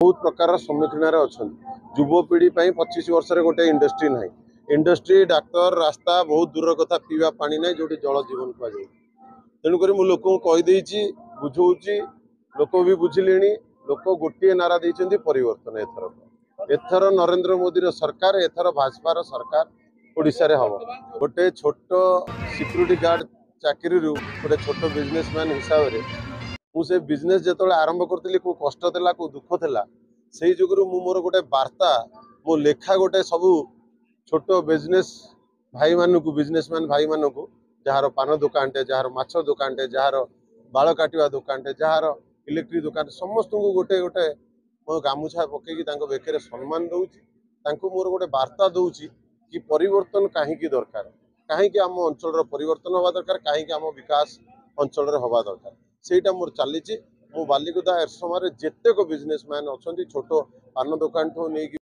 बहुत प्रकार सम्मुखीन अच्छा युवपीढ़ी 25 वर्ष गोटे इंडस्ट्री ना इंडस्ट्री डाक्तर रास्ता बहुत दूर कथा पीवा पानी ना जो जल जीवन कहुए तेणुक लोक कहीदे बुझे लोक भी बुझिले लोक गोटे नारा देते परिवर्तन एथर नरेंद्र मोदी सरकार एथर भाजपार सरकार ओडिशा रे हम गोटे छोट सिक्यूरीटी गार्ड चाकरी गोटे छोट बिजनेसमैन हिसाब से मुझे बिजनेस जो आरंभ करी को कष्ट था को दुख था से जुगु मोर गोटे वार्ता मो लेखा गोटे सबू छोट बिजनेस भाई मानू बिजनेसमैन भाई मानू जार पान दुकानटे जार माछ दुकानटे जार बाल काटिवा दुकानटे जार इलेक्ट्रिक दुकान समस्त को गोटे गोटे मो गामुछा पकईकि बेकर सम्मान दूची मोर गोटे वार्ता दूची कि परिवर्तन कहीं दरकार कहीं आम अंचल परिवर्तन हवा दरकार कहीं आम विकास अंचल हवा दरकार सेटा मोर चली मो बालिकुदा एरसमार जेतेक बिजनेसमैन अच्छा छोट पान दुकान ठू नहीं